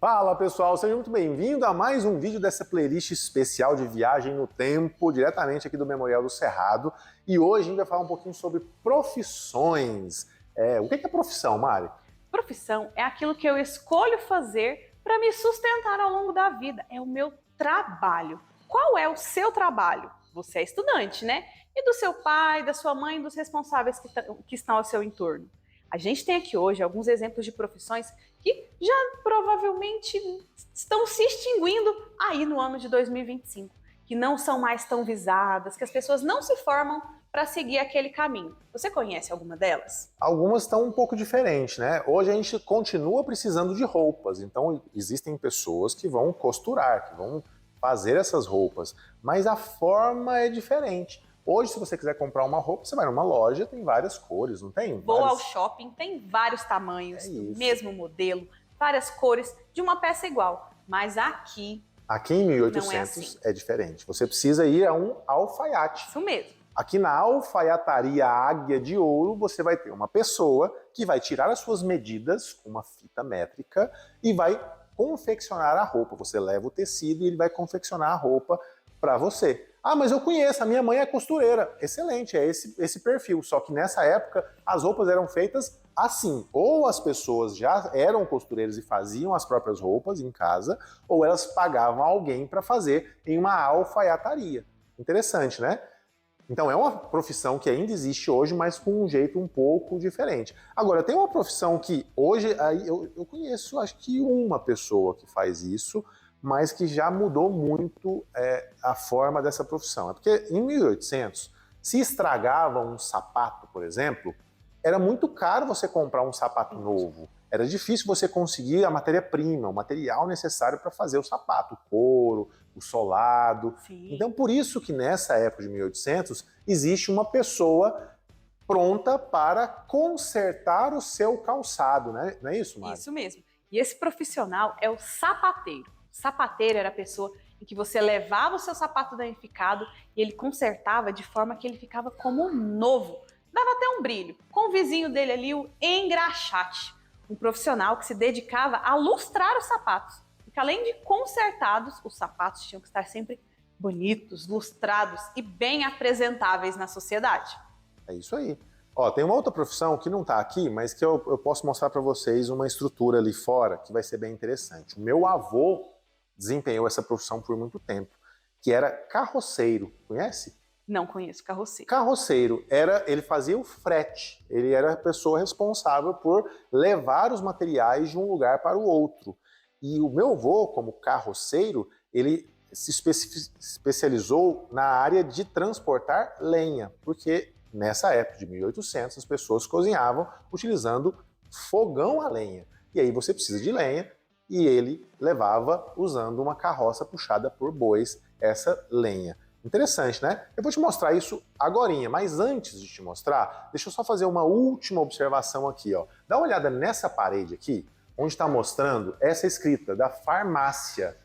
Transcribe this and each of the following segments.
Fala pessoal, seja muito bem-vindo a mais um vídeo dessa playlist especial de viagem no tempo, diretamente aqui do Memorial do Cerrado. E hoje a gente vai falar um pouquinho sobre profissões. O que é profissão, Mari? Profissão é aquilo que eu escolho fazer para me sustentar ao longo da vida. É o meu trabalho. Qual é o seu trabalho? Você é estudante, né? E do seu pai, da sua mãe, dos responsáveis que estão ao seu entorno. A gente tem aqui hoje alguns exemplos de profissões que já provavelmente estão se extinguindo aí no ano de 2025, que não são mais tão visadas, que as pessoas não se formam para seguir aquele caminho. Você conhece alguma delas? Algumas estão um pouco diferentes, né? Hoje a gente continua precisando de roupas, então existem pessoas que vão costurar, que vão fazer essas roupas, mas a forma é diferente. Hoje, se você quiser comprar uma roupa, você vai numa loja, tem várias cores, não tem? Vou ao shopping, tem vários tamanhos, do mesmo modelo, várias cores, de uma peça igual. Mas aqui em 1800 não é assim. É diferente. Você precisa ir a um alfaiate. Isso mesmo. Aqui na alfaiataria Águia de Ouro, você vai ter uma pessoa que vai tirar as suas medidas com uma fita métrica e vai confeccionar a roupa. Você leva o tecido e ele vai confeccionar a roupa para você. Ah, mas eu conheço, a minha mãe é costureira. Excelente, é esse perfil. Só que nessa época as roupas eram feitas assim. Ou as pessoas já eram costureiras e faziam as próprias roupas em casa, ou elas pagavam alguém para fazer em uma alfaiataria. Interessante, né? Então é uma profissão que ainda existe hoje, mas com um jeito um pouco diferente. Agora, tem uma profissão que hoje eu conheço, acho que uma pessoa que faz isso, mas que já mudou muito a forma dessa profissão. É porque em 1800, se estragava um sapato, por exemplo, era muito caro você comprar um sapato novo. Era difícil você conseguir a matéria-prima, o material necessário para fazer o sapato, o couro, o solado. Sim. Então, por isso que nessa época de 1800, existe uma pessoa pronta para consertar o seu calçado, né? Não é isso, Mari? Isso mesmo. E esse profissional é o sapateiro. Sapateiro era a pessoa em que você levava o seu sapato danificado e ele consertava de forma que ele ficava como novo. Dava até um brilho. Com o vizinho dele ali, o engraxate. Um profissional que se dedicava a lustrar os sapatos. Porque além de consertados, os sapatos tinham que estar sempre bonitos, lustrados e bem apresentáveis na sociedade. É isso aí. Ó, tem uma outra profissão que não está aqui, mas que eu posso mostrar para vocês uma estrutura ali fora que vai ser bem interessante. O meu avô desempenhou essa profissão por muito tempo, que era carroceiro. Conhece? Não conheço carroceiro. Carroceiro, ele fazia o frete, ele era a pessoa responsável por levar os materiais de um lugar para o outro. E o meu avô, como carroceiro, ele se especializou na área de transportar lenha, porque nessa época de 1800 as pessoas cozinhavam utilizando fogão a lenha. E aí você precisa de lenha, e ele levava usando uma carroça puxada por bois essa lenha. Interessante, né? Eu vou te mostrar isso agorinha, mas antes de te mostrar, deixa eu só fazer uma última observação aqui, ó. Dá uma olhada nessa parede aqui, onde está mostrando essa escrita da farmácia.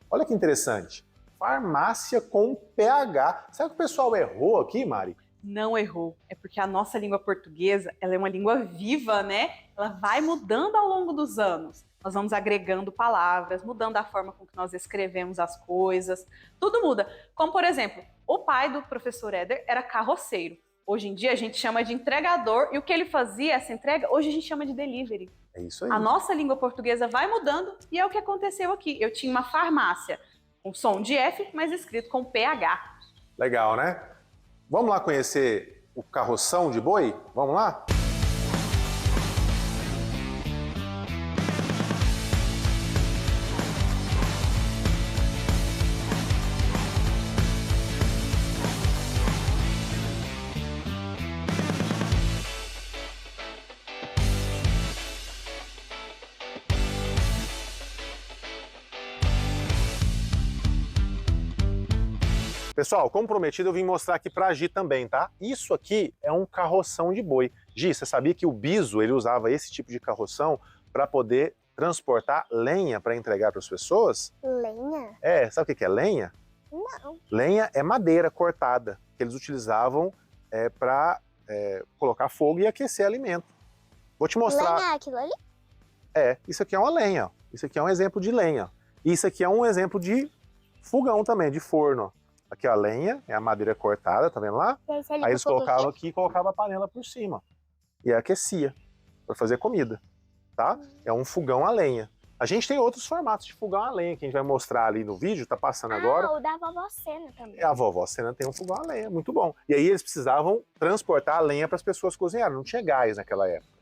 Olha que interessante. Farmácia com PH. Será que o pessoal errou aqui, Mari? Não errou. É porque a nossa língua portuguesa, ela é uma língua viva, né? Ela vai mudando ao longo dos anos. Nós vamos agregando palavras, mudando a forma com que nós escrevemos as coisas. Tudo muda. Como, por exemplo, o pai do professor Éder era carroceiro. Hoje em dia a gente chama de entregador e o que ele fazia, essa entrega, hoje a gente chama de delivery. É isso aí. A nossa língua portuguesa vai mudando e é o que aconteceu aqui. Eu tinha uma farmácia com som de F, mas escrito com PH. Legal, né? Vamos lá conhecer o carroção de boi? Vamos lá? Pessoal, como prometido, eu vim mostrar aqui pra Gi também, tá? Isso aqui é um carroção de boi. Gi, você sabia que o Biso, ele usava esse tipo de carroção para poder transportar lenha para entregar para as pessoas? Lenha? Sabe o que é lenha? Não. Lenha é madeira cortada, que eles utilizavam para colocar fogo e aquecer alimento. Vou te mostrar. Lenha é aquilo ali? Isso aqui é uma lenha, ó. Isso aqui é um exemplo de lenha. Isso aqui é um exemplo de fogão também, de forno. Aqui, ó, a lenha, é a madeira cortada, tá vendo lá? Aí eles colocavam aqui e colocavam a panela por cima. E aquecia para fazer comida, tá? É um fogão a lenha. A gente tem outros formatos de fogão a lenha que a gente vai mostrar ali no vídeo, tá passando agora. O da vovó Sena também. A vovó Sena tem um fogão a lenha, muito bom. E aí eles precisavam transportar a lenha para as pessoas cozinharem, não tinha gás naquela época,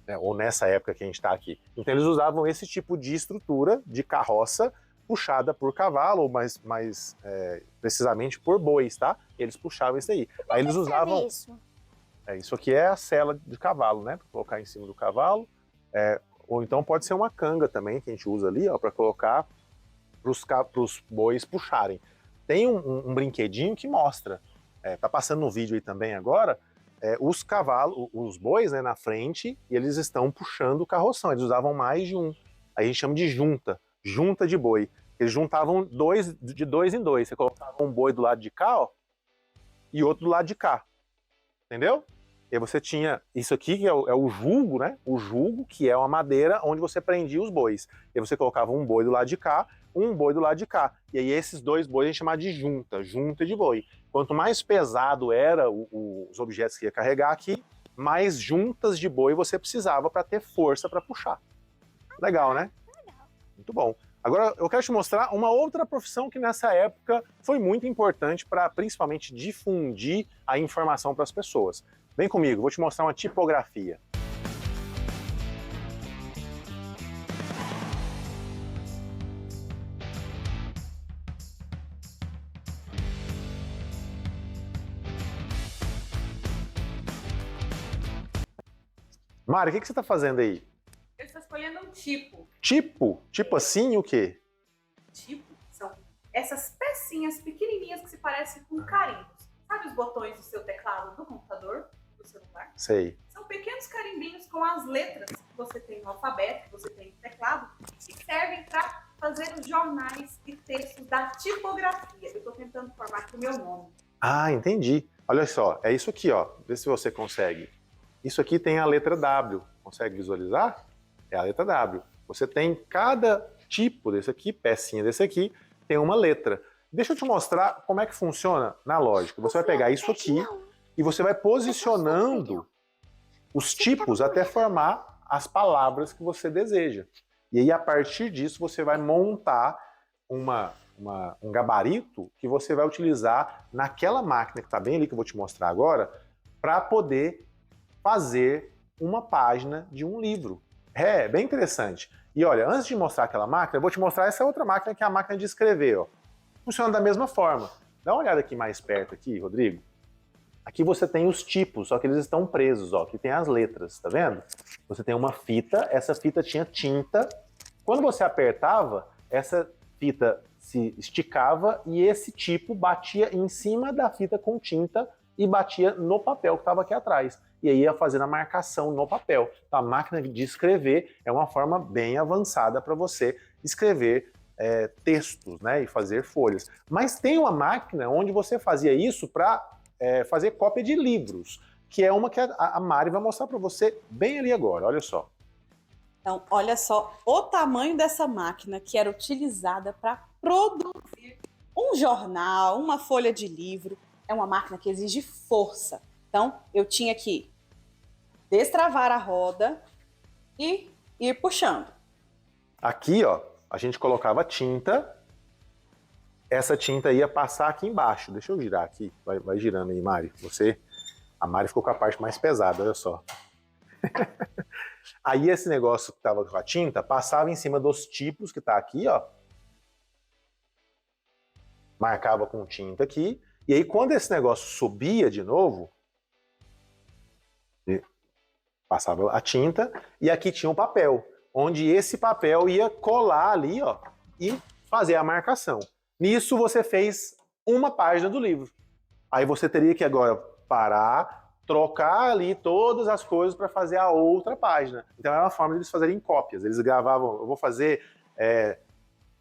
né? Ou nessa época que a gente está aqui. Então eles usavam esse tipo de estrutura de carroça puxada por cavalo, ou mais precisamente por bois, tá? Eles puxavam isso aí. Aí eles usavam... Isso aqui é a sela de cavalo, né? Para colocar em cima do cavalo. Ou então pode ser uma canga também, que a gente usa ali, ó, para colocar para os bois puxarem. Tem um brinquedinho que mostra, tá passando no vídeo aí também agora, os cavalos, os bois, né, na frente, e eles estão puxando o carroção. Eles usavam mais de um. Aí a gente chama de junta de boi. Eles juntavam de dois em dois. Você colocava um boi do lado de cá, ó, e outro do lado de cá. Entendeu? E aí você tinha isso aqui, que é o julgo, né? O julgo, que é uma madeira onde você prendia os bois. E aí você colocava um boi do lado de cá, um boi do lado de cá. E aí esses dois bois a gente chamava de junta de boi. Quanto mais pesado era os objetos que ia carregar aqui, mais juntas de boi você precisava para ter força para puxar. Legal, né? Legal. Muito bom. Agora eu quero te mostrar uma outra profissão que nessa época foi muito importante para principalmente difundir a informação para as pessoas. Vem comigo, vou te mostrar uma tipografia. Mari, o que você está fazendo aí? Eu estou escolhendo um tipo. Tipo? Tipo assim o quê? Tipo são essas pecinhas pequenininhas que se parecem com carimbos. Sabe os botões do seu teclado do computador, do celular? Sei. São pequenos carimbinhos com as letras que você tem no alfabeto, que você tem no teclado, que servem para fazer os jornais e textos da tipografia. Eu estou tentando formar aqui o meu nome. Ah, entendi. Olha só, é isso aqui, ó. Vê se você consegue. Isso aqui tem a letra W. Consegue visualizar? É a letra W. Você tem cada tipo desse aqui, pecinha desse aqui, tem uma letra. Deixa eu te mostrar como é que funciona na lógica. Você vai pegar isso aqui e você vai posicionando os tipos até formar as palavras que você deseja. E aí, a partir disso, você vai montar um gabarito que você vai utilizar naquela máquina que está bem ali, que eu vou te mostrar agora, para poder fazer uma página de um livro. É bem interessante. E olha, antes de mostrar aquela máquina, eu vou te mostrar essa outra máquina, que é a máquina de escrever, ó. Funciona da mesma forma. Dá uma olhada aqui mais perto, aqui, Rodrigo. Aqui você tem os tipos, só que eles estão presos, ó. Aqui tem as letras, tá vendo? Você tem uma fita, essa fita tinha tinta. Quando você apertava, essa fita se esticava e esse tipo batia em cima da fita com tinta e batia no papel que estava aqui atrás. E aí ia fazendo a marcação no papel. Então, a máquina de escrever é uma forma bem avançada para você escrever textos, né, e fazer folhas. Mas tem uma máquina onde você fazia isso para fazer cópia de livros, que é uma que a Mari vai mostrar para você bem ali agora, olha só. Então, olha só o tamanho dessa máquina que era utilizada para produzir um jornal, uma folha de livro. É uma máquina que exige força. Então, eu tinha que destravar a roda e ir puxando. Aqui, ó, a gente colocava tinta, essa tinta ia passar aqui embaixo. Deixa eu girar aqui, vai girando aí, Mari. A Mari ficou com a parte mais pesada, olha só. Aí esse negócio que estava com a tinta passava em cima dos tipos que está aqui, ó. Marcava com tinta aqui. E aí quando esse negócio subia de novo, passava a tinta e aqui tinha o papel, onde esse papel ia colar ali, ó, e fazer a marcação. Nisso você fez uma página do livro. Aí você teria que agora parar, trocar ali todas as coisas para fazer a outra página. Então era uma forma de eles fazerem cópias. Eles gravavam, eu vou fazer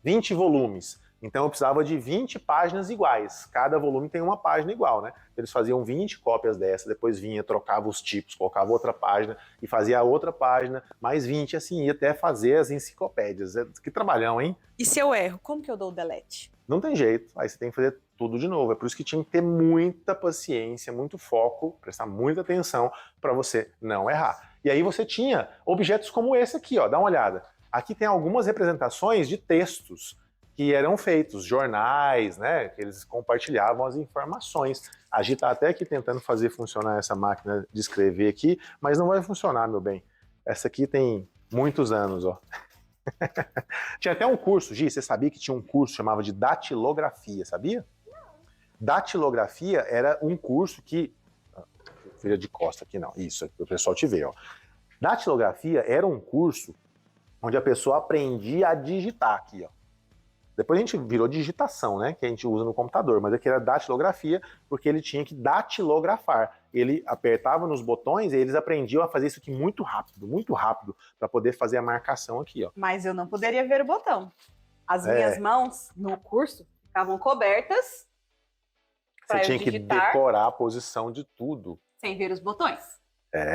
20 volumes. Então eu precisava de 20 páginas iguais. Cada volume tem uma página igual, né? Eles faziam 20 cópias dessa, depois vinha, trocava os tipos, colocava outra página e fazia outra página, mais 20, assim, ia até fazer as enciclopédias. Que trabalhão, hein? E se eu erro, como que eu dou o delete? Não tem jeito, aí você tem que fazer tudo de novo. É por isso que tinha que ter muita paciência, muito foco, prestar muita atenção para você não errar. E aí você tinha objetos como esse aqui, ó, dá uma olhada. Aqui tem algumas representações de textos que eram feitos, jornais, né, que eles compartilhavam as informações. A gente tá até aqui tentando fazer funcionar essa máquina de escrever aqui, mas não vai funcionar, meu bem. Essa aqui tem muitos anos, ó. Tinha até um curso, Gi, você sabia que tinha um curso que chamava de datilografia, sabia? Não. Datilografia era um curso que... Filha de costa aqui não, isso, o pessoal te vê, ó. Datilografia era um curso onde a pessoa aprendia a digitar aqui, ó. Depois a gente virou digitação, né, que a gente usa no computador, mas aqui era datilografia porque ele tinha que datilografar. Ele apertava nos botões e eles aprendiam a fazer isso aqui muito rápido, para poder fazer a marcação aqui, ó. Mas eu não poderia ver o botão. As minhas mãos, no curso, ficavam cobertas. Você tinha que decorar a posição de tudo. Sem ver os botões.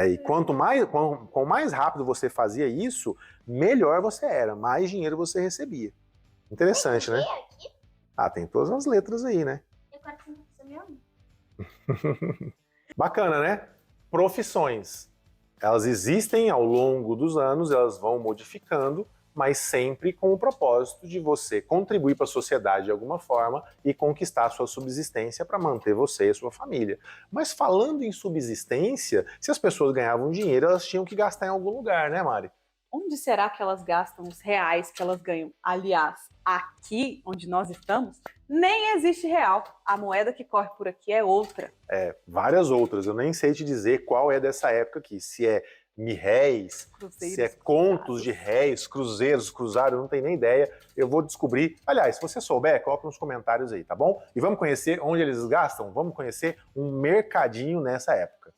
E quanto mais rápido você fazia isso, melhor você era, mais dinheiro você recebia. Interessante, né? Aqui? Ah, tem todas as letras aí, né? Eu quero fazer meu nome. Bacana, né? Profissões. Elas existem ao longo dos anos, elas vão modificando, mas sempre com o propósito de você contribuir para a sociedade de alguma forma e conquistar a sua subsistência para manter você e a sua família. Mas falando em subsistência, se as pessoas ganhavam dinheiro, elas tinham que gastar em algum lugar, né, Mari? Onde será que elas gastam os reais que elas ganham? Aliás, aqui onde nós estamos, nem existe real. A moeda que corre por aqui é outra. Várias outras. Eu nem sei te dizer qual é dessa época aqui. Se é mirréis, se é contos de réis, cruzeiros, cruzados, eu não tenho nem ideia. Eu vou descobrir. Aliás, se você souber, coloca nos comentários aí, tá bom? E vamos conhecer onde eles gastam? Vamos conhecer um mercadinho nessa época.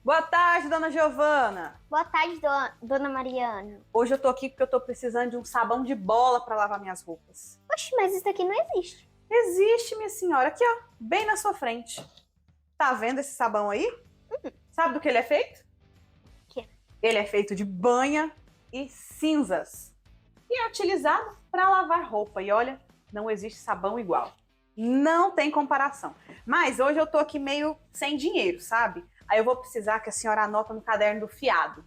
Boa tarde, dona Giovana. Boa tarde, dona Mariana. Hoje eu tô aqui porque eu tô precisando de um sabão de bola para lavar minhas roupas. Oxe, mas isso aqui não existe. Existe, minha senhora, aqui ó, bem na sua frente. Tá vendo esse sabão aí? Sabe do que ele é feito? Que? Ele é feito de banha e cinzas. E é utilizado para lavar roupa. E olha, não existe sabão igual. Não tem comparação. Mas hoje eu tô aqui meio sem dinheiro, sabe? Aí eu vou precisar que a senhora anota no caderno do fiado.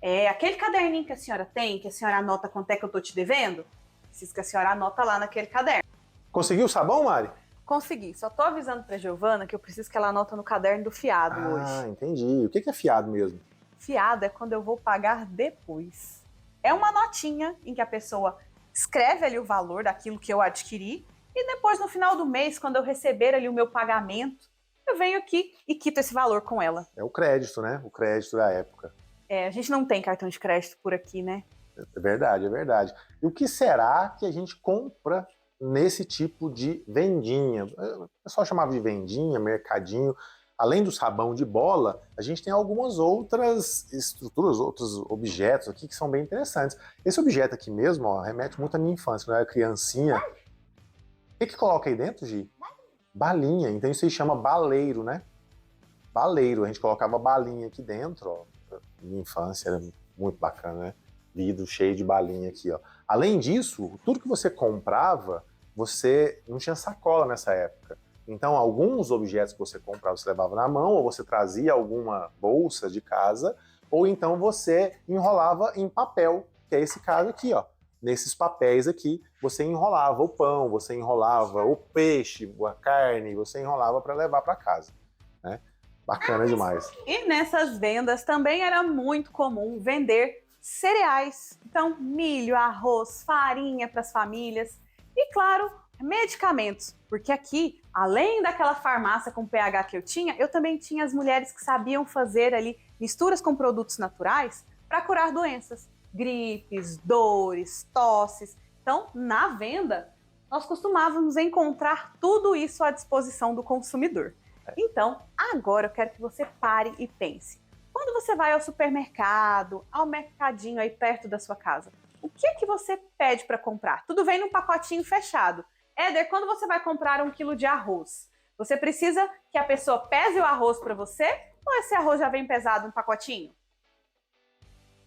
É aquele caderninho que a senhora tem, que a senhora anota quanto é que eu tô te devendo. Preciso que a senhora anota lá naquele caderno. Conseguiu o sabão, Mari? Consegui. Só tô avisando pra Giovana que eu preciso que ela anota no caderno do fiado hoje. Ah, entendi. O que é fiado mesmo? Fiado é quando eu vou pagar depois. É uma notinha em que a pessoa escreve ali o valor daquilo que eu adquiri e depois, no final do mês, quando eu receber ali o meu pagamento, eu venho aqui e quito esse valor com ela. É o crédito, né? O crédito da época. A gente não tem cartão de crédito por aqui, né? É verdade, é verdade. E o que será que a gente compra nesse tipo de vendinha? O pessoal chamava de vendinha, mercadinho. Além do sabão de bola, a gente tem algumas outras estruturas, outros objetos aqui que são bem interessantes. Esse objeto aqui mesmo, ó, remete muito à minha infância, quando eu era criancinha. O que coloca aí dentro, Gi? Balinha. Então isso aí chama baleiro, né? Baleiro. A gente colocava balinha aqui dentro, ó. Minha infância era muito bacana, né? Vidro cheio de balinha aqui, ó. Além disso, tudo que você comprava, você não tinha sacola nessa época. Então, alguns objetos que você comprava, você levava na mão, ou você trazia alguma bolsa de casa, ou então você enrolava em papel, que é esse caso aqui, ó. Nesses papéis aqui, você enrolava o pão, você enrolava o peixe, a carne, você enrolava para levar para casa, né? Bacana demais. E nessas vendas também era muito comum vender cereais. Então, milho, arroz, farinha para as famílias e, claro, medicamentos. Porque aqui, além daquela farmácia com pH que eu tinha, eu também tinha as mulheres que sabiam fazer ali misturas com produtos naturais para curar doenças. Gripes, dores, tosses. Então, na venda, nós costumávamos encontrar tudo isso à disposição do consumidor. Então, agora eu quero que você pare e pense. Quando você vai ao supermercado, ao mercadinho aí perto da sua casa, o que é que você pede para comprar? Tudo vem num pacotinho fechado. Éder, quando você vai comprar 1 quilo de arroz, você precisa que a pessoa pese o arroz para você ou esse arroz já vem pesado no pacotinho?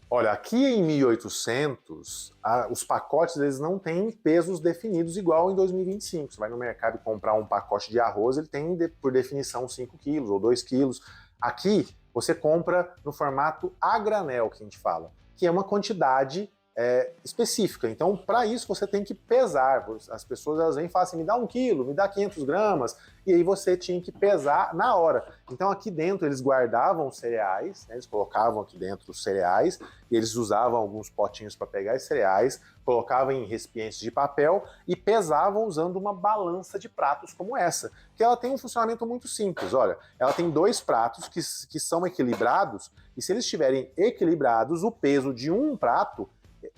Olha, aqui em 1800, os pacotes eles não têm pesos definidos igual em 2025. Você vai no mercado comprar um pacote de arroz, ele tem, por definição, 5 quilos ou 2 quilos. Aqui, você compra no formato a granel, que a gente fala, que é uma quantidade específica. Então, para isso, você tem que pesar. As pessoas elas vêm e falam assim, me dá 1 quilo, me dá 500 gramas, e aí você tinha que pesar na hora. Então, aqui dentro, eles guardavam os cereais, né, eles colocavam aqui dentro os cereais, e eles usavam alguns potinhos para pegar os cereais, colocavam em recipientes de papel e pesavam usando uma balança de pratos como essa, que ela tem um funcionamento muito simples. Olha, ela tem 2 pratos que são equilibrados, e se eles estiverem equilibrados, o peso de um prato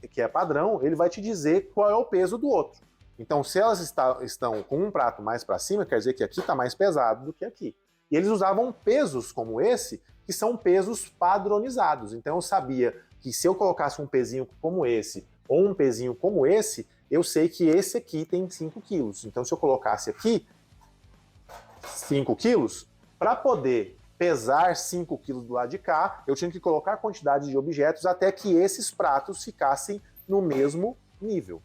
que é padrão, ele vai te dizer qual é o peso do outro. Então, se elas estão com um prato mais para cima, quer dizer que aqui está mais pesado do que aqui. E eles usavam pesos como esse, que são pesos padronizados. Então, eu sabia que se eu colocasse um pezinho como esse, ou um pezinho como esse, eu sei que esse aqui tem 5 quilos. Então, se eu colocasse aqui 5 quilos, para poder pesar 5 quilos do lado de cá, eu tinha que colocar a quantidade de objetos até que esses pratos ficassem no mesmo nível.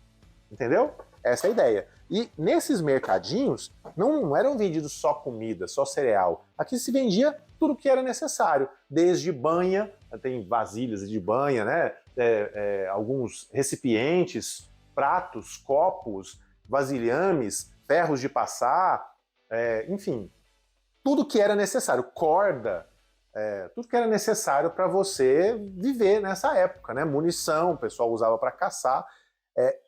Entendeu? Essa é a ideia. E nesses mercadinhos, não eram vendidos só comida, só cereal. Aqui se vendia tudo que era necessário, desde banha, tem vasilhas de banha, né? Alguns recipientes, pratos, copos, vasilhames, ferros de passar, enfim, tudo que era necessário, corda, tudo que era necessário para você viver nessa época, né? Munição, o pessoal usava para caçar.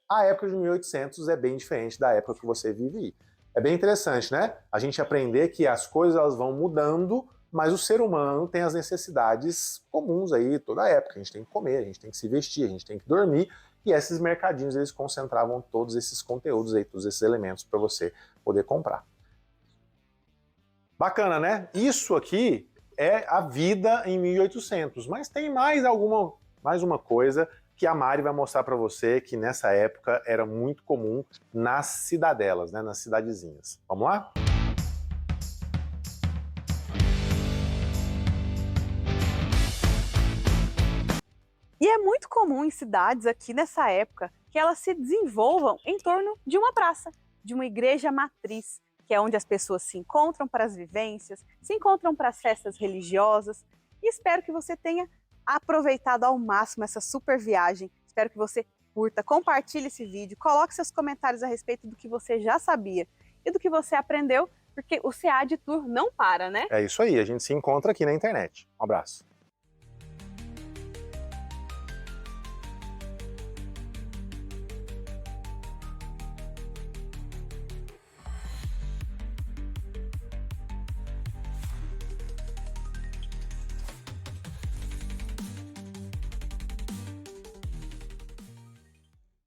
A época de 1800 é bem diferente da época que você vive aí. É bem interessante, né? A gente aprender que as coisas elas vão mudando, mas o ser humano tem as necessidades comuns aí toda a época. A gente tem que comer, a gente tem que se vestir, a gente tem que dormir. E esses mercadinhos eles concentravam todos esses conteúdos aí, todos esses elementos para você poder comprar. Bacana, né? Isso aqui é a vida em 1800, mas tem mais uma coisa que a Mari vai mostrar para você que nessa época era muito comum nas cidadelas, né, nas cidadezinhas. Vamos lá? E é muito comum em cidades aqui nessa época que elas se desenvolvam em torno de uma praça, de uma igreja matriz, que é onde as pessoas se encontram para as vivências, se encontram para as festas religiosas. E espero que você tenha aproveitado ao máximo essa super viagem. Espero que você curta, compartilhe esse vídeo, coloque seus comentários a respeito do que você já sabia e do que você aprendeu, porque o CEAD Tour não para, né? É isso aí, a gente se encontra aqui na internet. Um abraço.